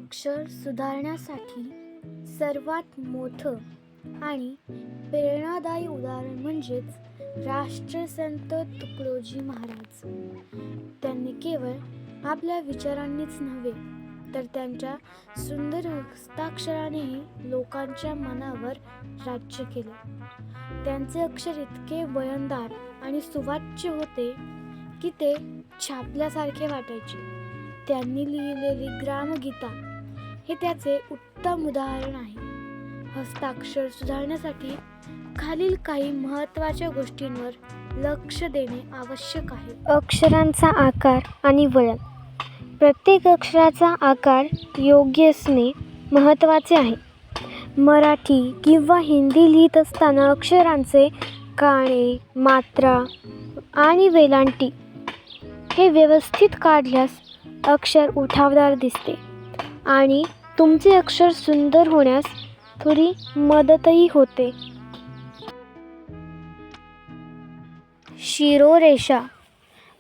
अक्षर सुधारण्यासाठी सर्वात मोठं आणि प्रेरणादायी उदाहरण म्हणजेच राष्ट्रसंत तुकडोजी महाराज. त्यांनी केवळ आपल्या विचारांनीच नव्हे तर त्यांच्या सुंदर हस्ताक्षरानेही लोकांच्या मनावर राज्य केले. त्यांचे अक्षर इतके वयनदार आणि सुवाच्य होते की ते छापल्यासारखे वाटायचे. त्यांनी लिहिलेली ग्रामगीता हे त्याचे उत्तम उदाहरण आहे. हस्ताक्षर सुधारण्यासाठी खालील काही महत्त्वाच्या गोष्टींवर लक्ष देणे आवश्यक आहे. अक्षरांचा आकार आणि वळण. प्रत्येक अक्षराचा आकार योग्य असणे महत्त्वाचे आहे. मराठी किंवा हिंदी लिहित असताना अक्षरांचे काणे, मात्रा आणि वेलांटी हे व्यवस्थित काढल्यास अक्षर उठावदार दिसते आणि तुमचे अक्षर सुंदर होण्यास थोडी मदतही होते. शिरोरेषा.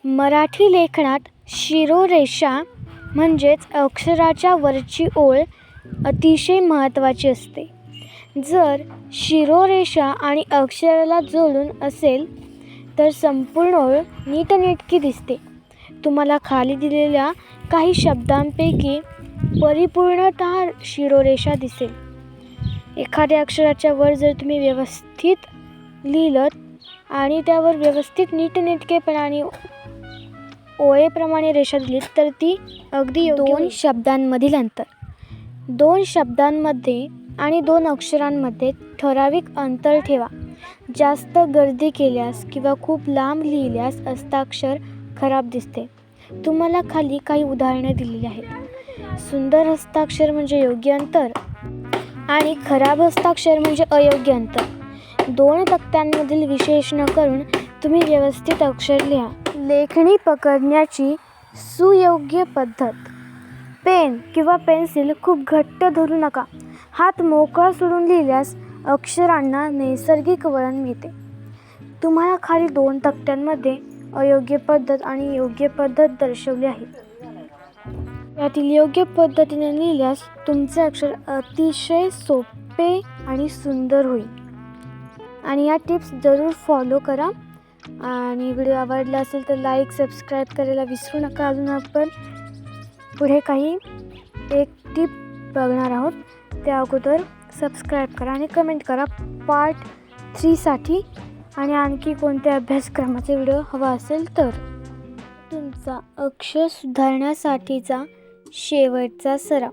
मराठी लेखनात शिरोरेषा म्हणजेच अक्षराच्या वरची ओळ अतिशय महत्त्वाची असते. जर शिरोरेषा आणि अक्षराला जोडून असेल तर संपूर्ण ओळ नीटनेटकी दिसते. तुम्हाला खाली दिलेल्या काही शब्दांपैकी परिपूर्णतः शिरोरेषा दिसेल. एखाद्या अक्षराच्या वर जर तुम्ही व्यवस्थित लिहिलं आणि त्यावर व्यवस्थित नीटनेटकेपणाने ओळेप्रमाणे रेषा दिलीत तर ती अगदी योग्य. 2 शब्दांमधील अंतर. 2 शब्दांमध्ये आणि 2 अक्षरांमध्ये ठराविक अंतर ठेवा. जास्त गर्दी केल्यास किंवा खूप लांब लिहिल्यास हस्ताक्षर खराब दिसते. तुम्हाला खाली काही उदाहरणे दिलेली आहेत. सुंदर हस्ताक्षर म्हणजे योग्य अंतर आणि खराब हस्ताक्षर म्हणजे अयोग्य अंतर. 2 तक्त्यांमधील विशेष न करून तुम्ही व्यवस्थित अक्षर लिहा. लेखणी पकडण्याची सुयोग्य पद्धत. पेन किंवा पेन्सिल खूप घट्ट धरू नका. हात मोकळा सोडून लिहिल्यास अक्षरांना नैसर्गिक वळण मिळते. तुम्हाला खाली 2 तक्त्यांमध्ये अयोग्य पद्धत आणि योग्य पद्धत दर्शवली आहे. यातील योग्य पद्धतीने लिहिल्यास तुमचे अक्षर अतिशय सोपे आणि सुंदर होईल. आणि या टिप्स जरूर फॉलो करा. आणि व्हिडिओ आवडला असेल तर लाईक, सबस्क्राईब करायला विसरू नका. अजून आपण पुढे काही एक टिप बघणार आहोत. त्या अगोदर सबस्क्राईब करा आणि कमेंट करा पार्ट 3साठी आणि आणखी कोणत्या अभ्यासक्रमाचे व्हिडिओ हवा असेल तर. तुमचा अक्षर सुधारण्यासाठीचा शेवटचा सराव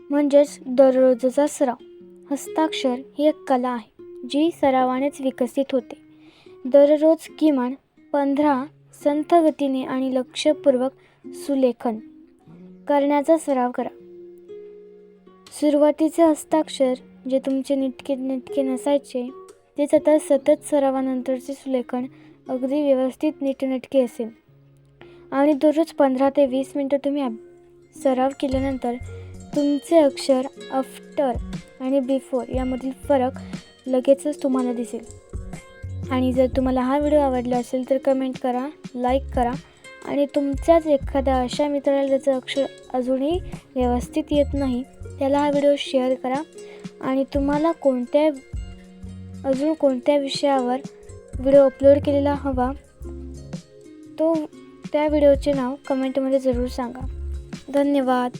म्हणजेच दररोजचा सराव. हस्ताक्षर ही एक कला आहे जी सरावानेच विकसित होते. दररोज किमान 15 संथ गतीने आणि लक्षपूर्वक सुलेखन करण्याचा सराव करा. सुरुवातीचे हस्ताक्षर जे तुमचे नेटके नसायचे ते सतत सरावानंतरचे सुलेखन अगदी व्यवस्थित नीटनेटके असेल. आणि दररोज 15 ते 20 मिनटं तुम्ही सराव केल्यानंतर तुमचे अक्षर आफ्टर आणि बिफोर यामधील फरक लगेचच तुम्हाला दिसेल. आणि जर तुम्हाला हा व्हिडिओ आवडला असेल तर कमेंट करा, लाईक करा आणि तुमच्याच एखाद्या अशा मित्राला ज्याचं अक्षर अजूनही व्यवस्थित येत नाही त्याला हा व्हिडिओ शेअर करा. आणि तुम्हाला अजून कोणत्या विषयावर व्हिडिओ अपलोड केलेला हवा तो त्या व्हिडिओचे नाव कमेंटमध्ये जरूर सांगा. धन्यवाद.